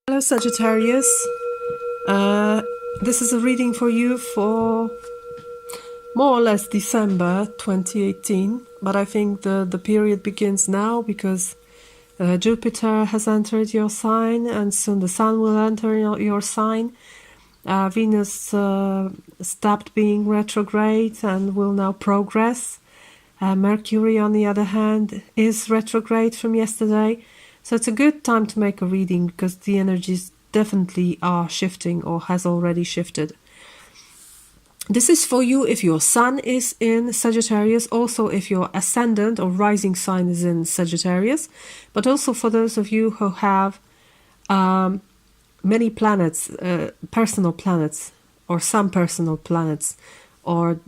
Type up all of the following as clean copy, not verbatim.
Hello Sagittarius, this is a reading for you for more or less December 2018, but I think the period begins now because Jupiter has entered your sign and soon the Sun will enter your sign. Venus stopped being retrograde and will now progress. Mercury, on the other hand, is retrograde from yesterday. So it's a good time to make a reading because the energies definitely are shifting or has already shifted. This is for you if your Sun is in Sagittarius, also if your ascendant or rising sign is in Sagittarius, but also for those of you who have many planets, personal planets, or some personal planets, or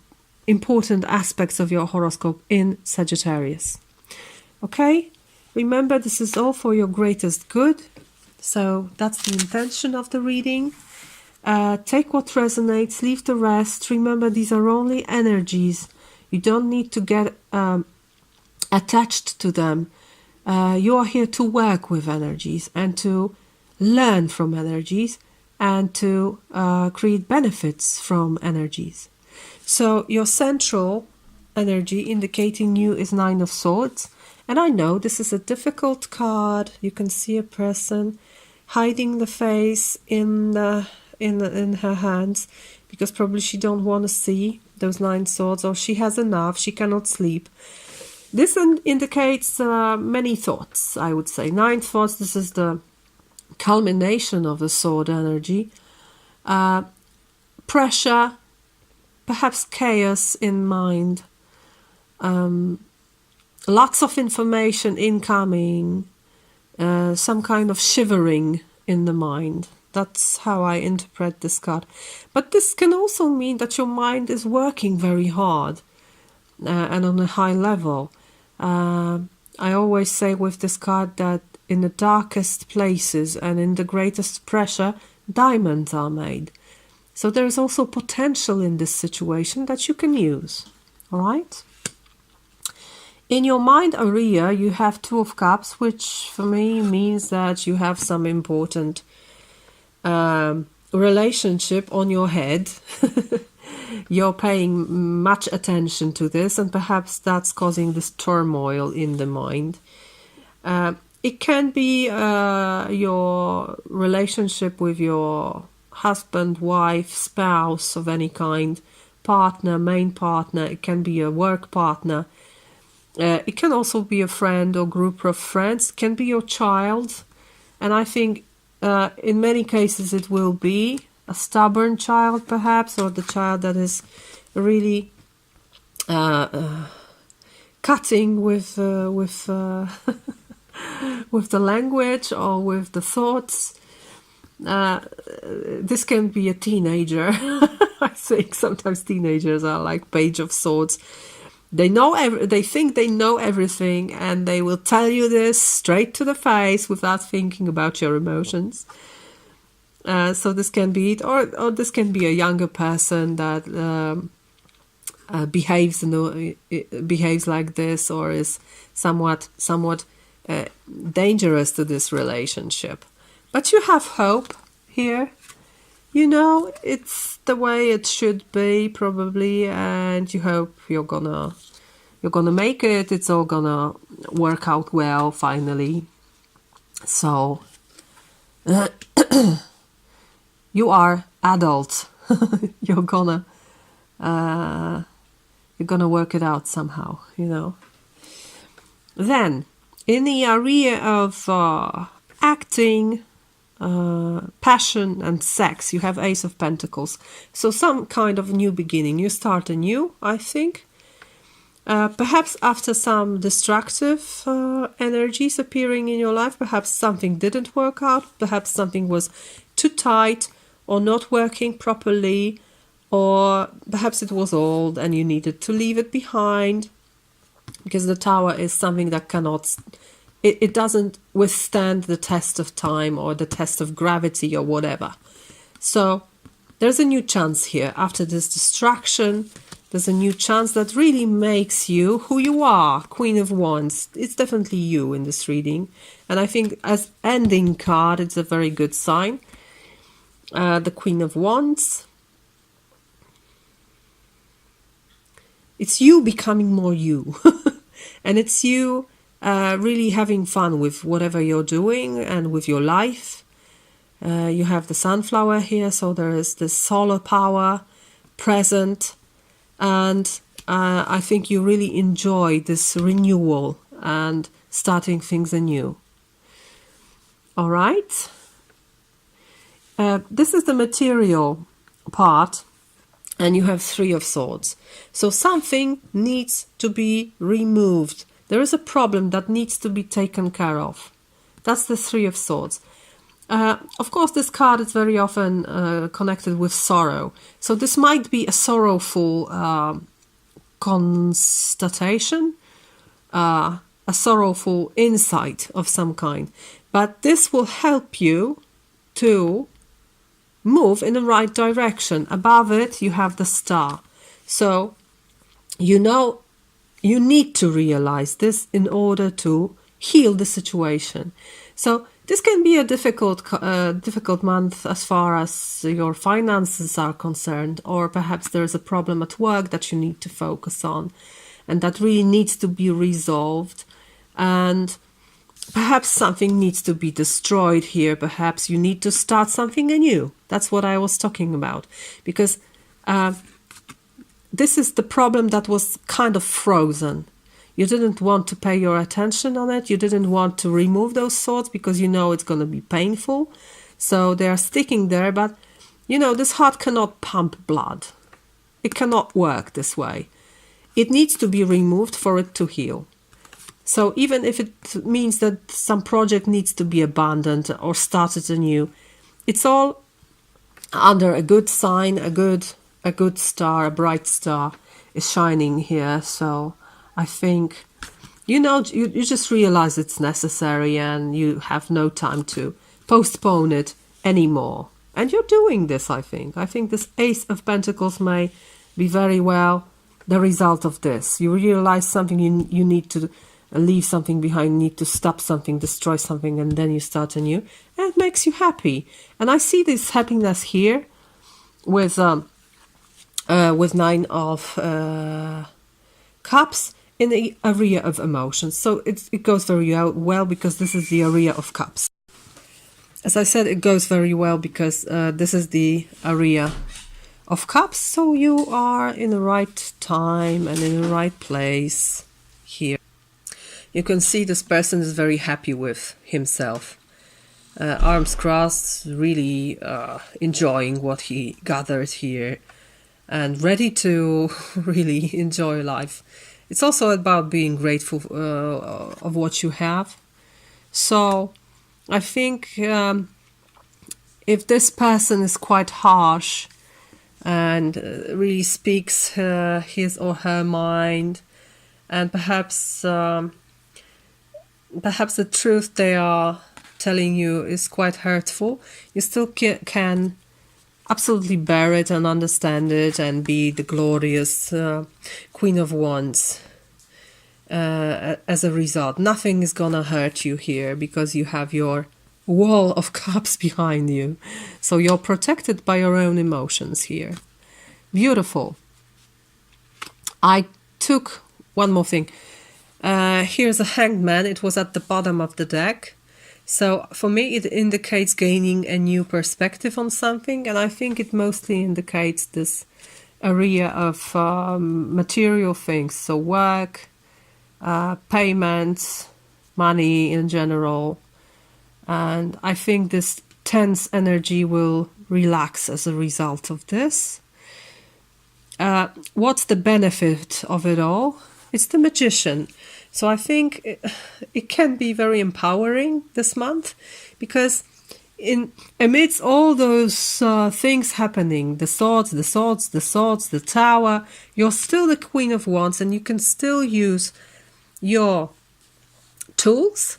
important aspects of your horoscope in Sagittarius. Okay? Remember, this is all for your greatest good. So that's the intention of the reading. Take what resonates, leave the rest. Remember, these are only energies. You don't need to get attached to them. You are here to work with energies and to learn from energies and to create benefits from energies. So your central energy indicating you is Nine of Swords. And I know this is a difficult card. You can see a person hiding the face in her hands because probably she don't want to see those 9 swords, or she has enough, she cannot sleep. This indicates many thoughts, I would say. 9 thoughts, this is the culmination of the sword energy. Pressure, perhaps chaos in mind. Lots of information incoming, some kind of shivering in the mind. That's how I interpret this card. But this can also mean that your mind is working very hard and on a high level. I always say with this card that in the darkest places and in the greatest pressure, diamonds are made. So there is also potential in this situation that you can use. All right? In your mind area, you have 2 of Cups, which for me means that you have some important relationship on your head. You're paying much attention to this, and perhaps that's causing this turmoil in the mind. It can be your relationship with your husband, wife, spouse of any kind, partner, main partner. It can be a work partner. It can also be a friend or group of friends. It can be your child. And I think in many cases it will be a stubborn child perhaps, or the child that is really cutting with with the language or with the thoughts. This can be a teenager. I think sometimes teenagers are like Page of Swords. They they think they know everything, and they will tell you this straight to the face without thinking about your emotions. So this can be it, or this can be a younger person that behaves like this, or is somewhat dangerous to this relationship. But you have hope here. You know, it's the way it should be probably, and you hope you're gonna make it. It's all gonna work out well finally. So you are adult. You're gonna work it out somehow, you know. Then in the area of acting, passion and sex, you have Ace of Pentacles. So some kind of new beginning. You start anew, I think. Perhaps after some destructive energies appearing in your life, perhaps something didn't work out, perhaps something was too tight or not working properly, or perhaps it was old and you needed to leave it behind, because the Tower is something that cannot... It doesn't withstand the test of time or the test of gravity or whatever. So there's a new chance here. After this distraction, There's a new chance that really makes you who you are. Queen of Wands. It's definitely you in this reading. And I think as ending card, it's a very good sign. The Queen of Wands. It's you becoming more you. And it's you really having fun with whatever you're doing and with your life. You have the sunflower here, so there is this solar power present. And I think you really enjoy this renewal and starting things anew. All right. This is the material part. And you have Three of Swords. So something needs to be removed. There is a problem that needs to be taken care of. That's the Three of Swords. Of course, this card is very often connected with sorrow. So this might be a sorrowful constatation, a sorrowful insight of some kind. But this will help you to move in the right direction. Above it, you have the star. So, you know, you need to realize this in order to heal the situation. So, this can be a difficult month as far as your finances are concerned, or perhaps there's a problem at work that you need to focus on, and that really needs to be resolved. And perhaps something needs to be destroyed here. Perhaps you need to start something anew. That's what I was talking about. Because this is the problem that was kind of frozen. You didn't want to pay your attention on it. You didn't want to remove those swords because you know it's going to be painful. So they are sticking there. But, you know, this heart cannot pump blood. It cannot work this way. It needs to be removed for it to heal. So even if it means that some project needs to be abandoned or started anew, it's all under a good sign, a good star, a bright star is shining here. So I think, you know, you just realize it's necessary and you have no time to postpone it anymore. And you're doing this, I think. I think this Ace of Pentacles may be very well the result of this. You realize something you need to leave something behind, need to stop something, destroy something, and then you start anew. And it makes you happy. And I see this happiness here with Nine of Cups in the area of emotions. So it goes very well because this is the area of Cups. As I said, it goes very well because this is the area of Cups. So you are in the right time and in the right place here. You can see this person is very happy with himself. Arms crossed, really enjoying what he gathered here and ready to really enjoy life. It's also about being grateful of what you have. So I think if this person is quite harsh and really speaks his or her mind, and perhaps the truth they are telling you is quite hurtful, you still can absolutely bear it and understand it and be the glorious Queen of Wands as a result. Nothing is gonna hurt you here because you have your wall of cups behind you. So you're protected by your own emotions here. Beautiful. I took one more thing. Here's a Hanged Man. It was at the bottom of the deck. So for me, it indicates gaining a new perspective on something. And I think it mostly indicates this area of material things. So work, payments, money in general. And I think this tense energy will relax as a result of this. What's the benefit of it all? It's the Magician. So I think it can be very empowering this month because amidst all those things happening, the swords, the tower, you're still the Queen of Wands and you can still use your tools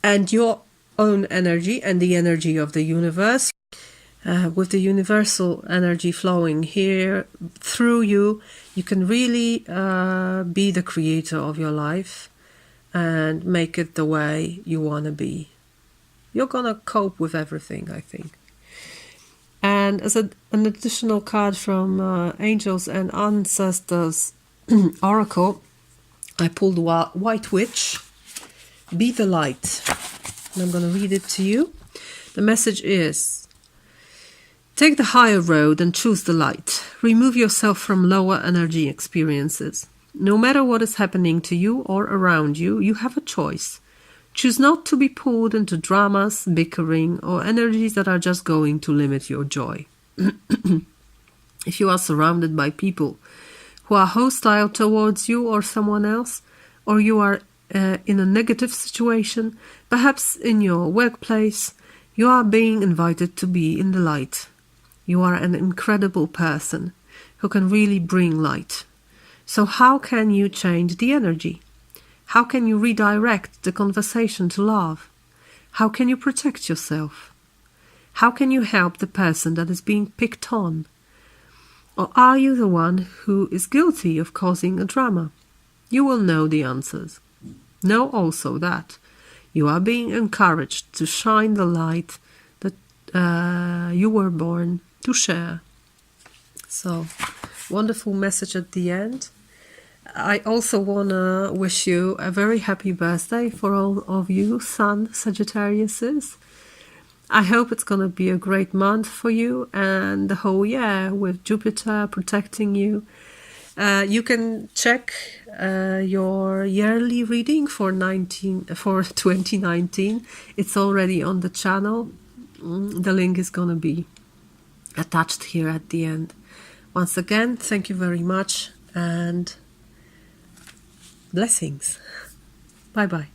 and your own energy and the energy of the universe with the universal energy flowing here through you, you can really be the creator of your life and make it the way you want to be. You're gonna cope with everything, I think. And as an additional card from Angels and Ancestors Oracle, I pulled White Witch, Be the Light. And I'm going to read it to you. The message is: take the higher road and choose the light. Remove yourself from lower energy experiences. No matter what is happening to you or around you, you have a choice. Choose not to be pulled into dramas, bickering, or energies that are just going to limit your joy. If you are surrounded by people who are hostile towards you or someone else, or you are in a negative situation, perhaps in your workplace, you are being invited to be in the light. You are an incredible person who can really bring light. So how can you change the energy? How can you redirect the conversation to love? How can you protect yourself? How can you help the person that is being picked on? Or are you the one who is guilty of causing a drama? You will know the answers. Know also that you are being encouraged to shine the light that you were born to share. So, wonderful message at the end. I also want to wish you a very happy birthday for all of you Sun Sagittariuses. I hope it's going to be a great month for you and the whole year with Jupiter protecting you. You can check your yearly reading for 2019. It's already on the channel. The link is going to be attached here at the end. Once again, thank you very much and blessings. Bye bye.